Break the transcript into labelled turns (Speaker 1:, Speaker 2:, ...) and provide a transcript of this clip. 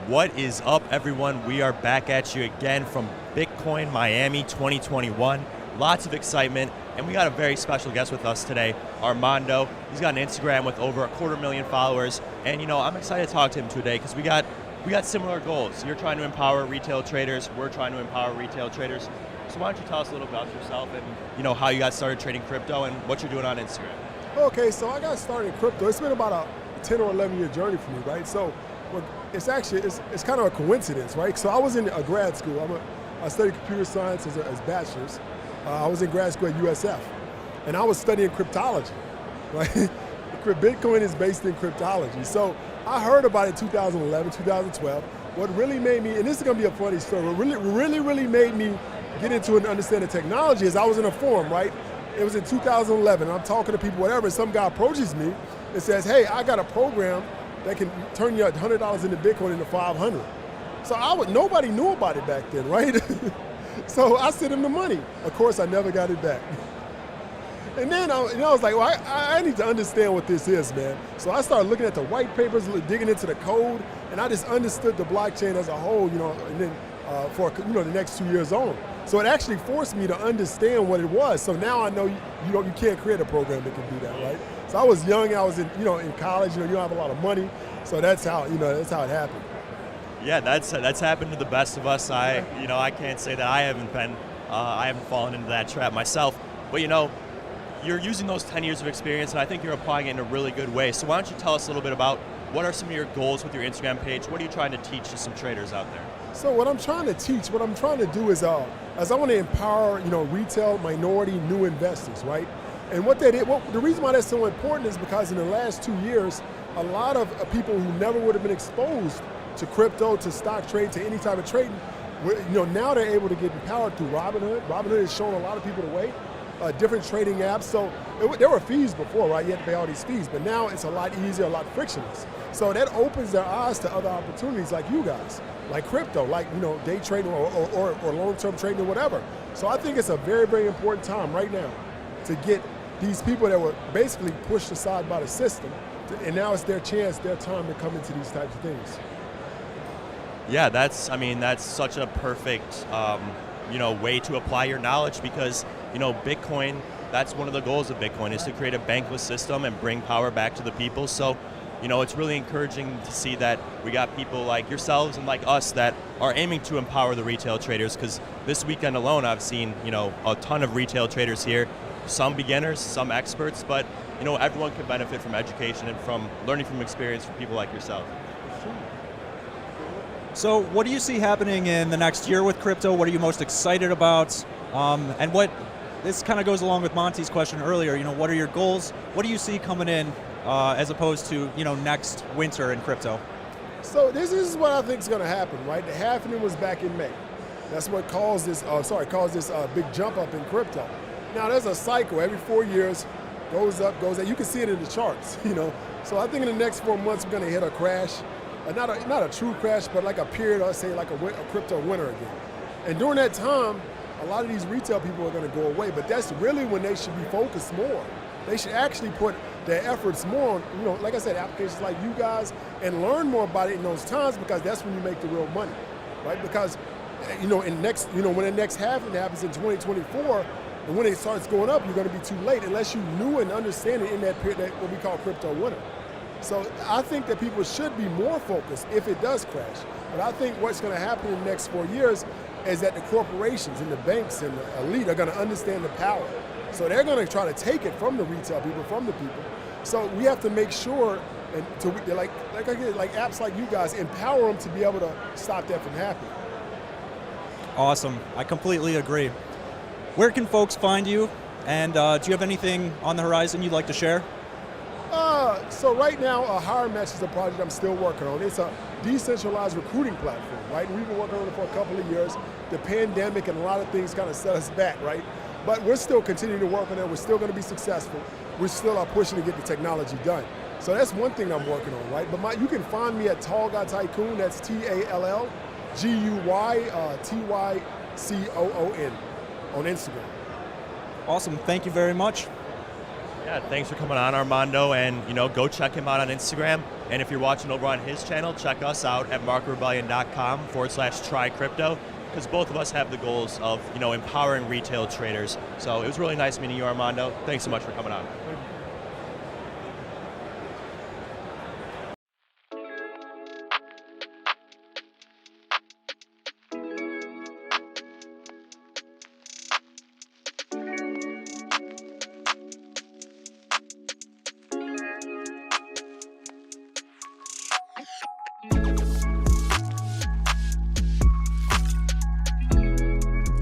Speaker 1: What is up, everyone? We are back at you again from Bitcoin Miami 2021. Lots of excitement, and we got a very special guest with us today, Armando. He's got an Instagram with over 250,000 followers, and I'm excited to talk to him today because we got similar goals. You're trying to empower retail traders. We're trying to empower retail traders. So why don't you tell us a little about yourself and how you got started trading crypto and what you're doing on Instagram?
Speaker 2: Okay, so I got started in crypto. It's been about a 10 or 11 year journey for me, right? So it's kind of a coincidence, right? So I was in a grad school. I studied computer science as bachelor's. I was in grad school at USF, and I was studying cryptology, right? Bitcoin is based in cryptology. So I heard about it in 2011, 2012. What really made me, and this is gonna be a funny story, what really made me get into and understand the technology is I was in a forum, right? It was in 2011, and I'm talking to people, whatever, and some guy approaches me and says, hey, I got a program that can turn your $100 into Bitcoin into 500. So nobody knew about it back then, right? So I sent him the money. Of course, I never got it back. And then I was like, well, I need to understand what this is, man. So I started looking at the white papers, digging into the code, and I just understood the blockchain as a whole, and then for the next 2 years on. So it actually forced me to understand what it was. So now I know you can't create a program that can do that, right? So I was young, I was in college, you don't have a lot of money, so that's how it happened.
Speaker 1: Yeah, that's happened to the best of us. I can't say that I haven't fallen into that trap myself. But you're using those 10 years of experience, and I think you're applying it in a really good way. So why don't you tell us a little bit about what are some of your goals with your Instagram page? What are you trying to teach to some traders out there?
Speaker 2: So what I'm trying to do is, as I want to empower, retail minority new investors, right? And the reason why that's so important is because in the last 2 years, a lot of people who never would have been exposed to crypto, to stock trade, to any type of trading, now they're able to get empowered through Robinhood. Robinhood has shown a lot of people the way. Different trading apps. So there were fees before, right? You had to pay all these fees, but now it's a lot easier, a lot frictionless. So that opens their eyes to other opportunities like you guys, like crypto, like day trading or long-term trading or whatever. So I think it's a very, very important time right now to get these people that were basically pushed aside by the system, and now it's their chance, their time to come into these types of things.
Speaker 1: Yeah, that's such a perfect way to apply your knowledge because Bitcoin, that's one of the goals of Bitcoin is to create a bankless system and bring power back to the people. So it's really encouraging to see that we got people like yourselves and like us that are aiming to empower the retail traders, because this weekend alone I've seen a ton of retail traders here, some beginners, some experts, but everyone can benefit from education and from learning from experience from people like yourself.
Speaker 3: So what do you see happening in the next year with crypto? What are you most excited about? And this kind of goes along with Monty's question earlier, what are your goals? What do you see coming in as opposed to, next winter in crypto?
Speaker 2: So this is what I think is going to happen, right? The halving was back in May. That's what caused this big jump up in crypto. Now there's a cycle every 4 years, goes up, goes down. You can see it in the charts, So I think in the next 4 months we're going to hit a crash. Not a true crash, but like a period, I'd say like a crypto winter again. And during that time, a lot of these retail people are going to go away, but that's really when they should be focused more. They should actually put their efforts more on, like I said, applications like you guys, and learn more about it in those times, because that's when you make the real money, right? Because, when the next halving happens in 2024, and when it starts going up, you're going to be too late unless you knew and understand it in that period, what we call crypto winter. So I think that people should be more focused if it does crash. But I think what's going to happen in the next 4 years is that the corporations and the banks and the elite are going to understand the power. So they're going to try to take it from the retail people, from the people. So we have to make sure, and like apps like you guys, empower them to be able to stop that from happening.
Speaker 3: Awesome. I completely agree. Where can folks find you? And do you have anything on the horizon you'd like to share?
Speaker 2: So right now, Hire Match is a project I'm still working on. It's a decentralized recruiting platform, right? We've been working on it for a couple of years. The pandemic and a lot of things kind of set us back, right? But we're still continuing to work on it. We're still going to be successful. We still are pushing to get the technology done. So that's one thing I'm working on, right? But you can find me at Tall Guy Tycoon. That's TallGuyTycoon on Instagram.
Speaker 3: Awesome. Thank you very much.
Speaker 1: Yeah, thanks for coming on, Armando, and go check him out on Instagram. And if you're watching over on his channel, check us out at marketrebellion.com/try crypto, because both of us have the goals of empowering retail traders. So it was really nice meeting you, Armando. Thanks so much for coming on.
Speaker 2: Thank you.